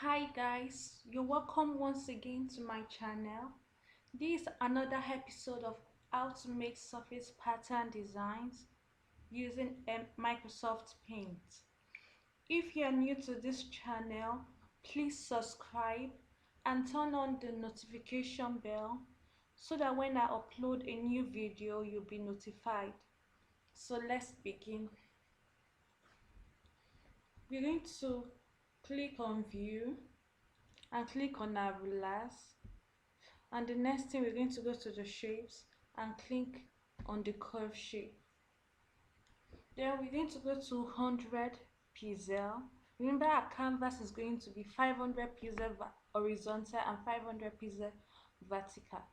Hi guys, you're welcome once again to my channel. This is another episode of how to make surface pattern designs using Microsoft Paint. If you're new to this channel, please subscribe and turn on the notification bell so that when I upload a new video, you'll be notified. So let's begin. We're going to click on view and click on our rulers, and the next thing we're going to go to the shapes and click on the curve shape. Then we're going to go to 100 pixel. Remember, our canvas is going to be 500 pixel horizontal and 500 pixel vertical.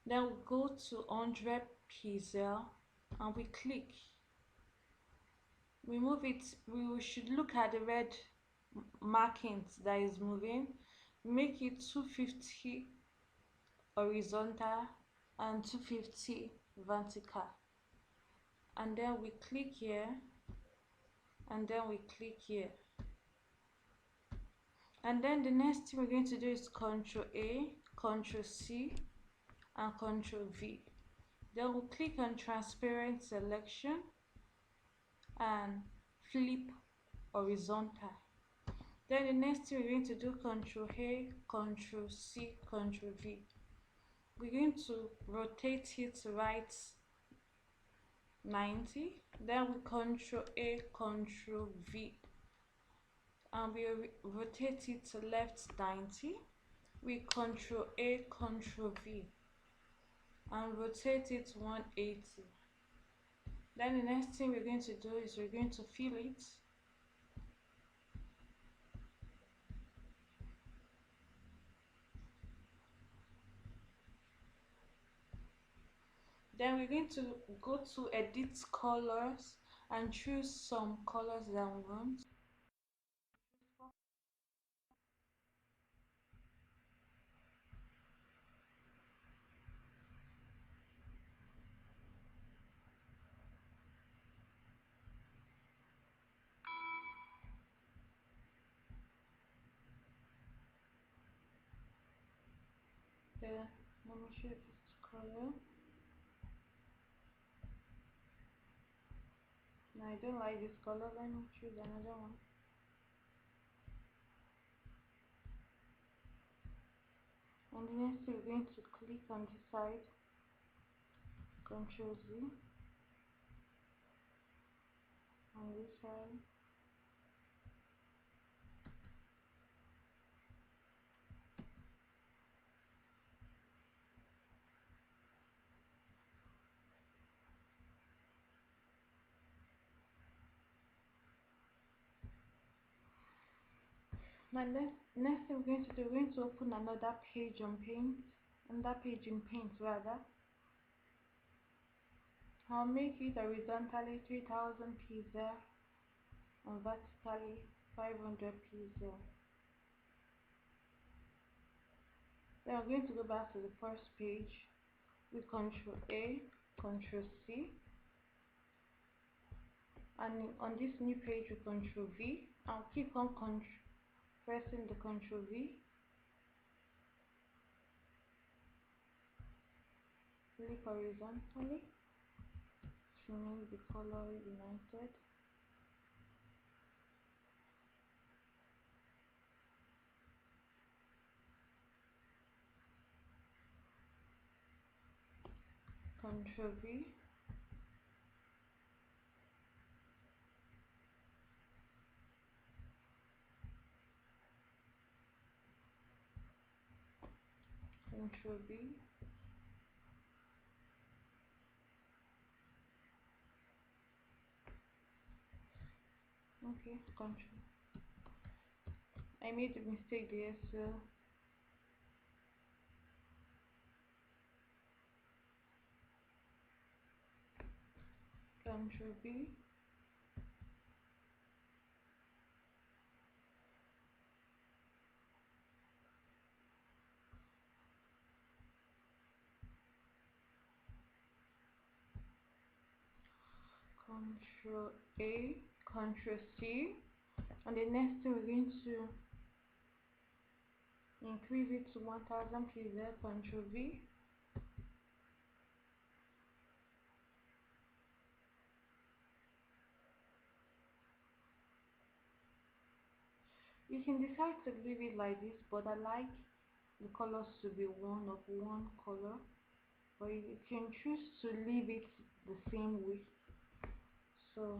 Then we go to 100 pixel and we click. We move it. We should look at the red markings that is moving. Make it 250 horizontal and 250 vertical, and then we click here, and then we click here, and then the next thing we're going to do is Ctrl A, Ctrl C and Ctrl V. Then we'll click on transparent selection and flip horizontal. Then the next thing we're going to do Ctrl A, Ctrl C, Ctrl V. We're going to rotate it right 90, then we Ctrl A, Ctrl V, and we rotate it to left 90. We Ctrl A, Ctrl V, and rotate it 180. Then the next thing we're going to do is we're going to fill it. Then we're going to go to edit colors and choose some colors that we want. Then let me choose this color. No, I don't like this color. Let me choose another one. And the next we're going to click on the side, Ctrl Z on this side. Now next thing we're going to do, we're going to open another page on Paint, another page in Paint rather. I'll make it horizontally 3000 pixel and vertically 500 pixel. Then we're going to go back to the first page with Ctrl A, Ctrl C, and on this new page with Ctrl V. I'll keep on pressing the Ctrl V, flip horizontally to make the color united. Ctrl V, Ctrl V, okay, Ctrl. I made a mistake there, so Ctrl V, Ctrl A, Ctrl C, and the next thing we're going to Increase it to 1000 pixels, Ctrl V. You can decide to leave it like this, but I like the colors to be one of one color, but you can choose to leave it the same way. So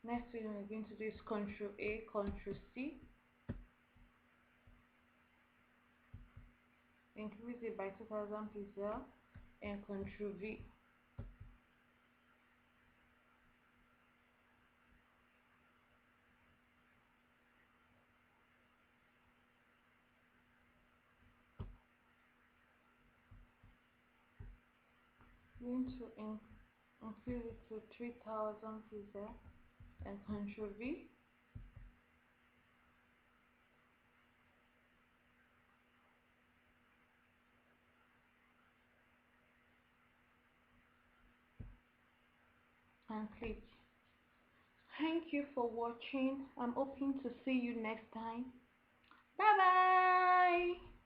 next thing we're going to do is Ctrl A, Ctrl C, increase it by 2000 pixels, and Ctrl V. Going to increase it to 3000 pixels and Ctrl V. And click. Thank you for watching. I'm hoping to see you next time. Bye bye.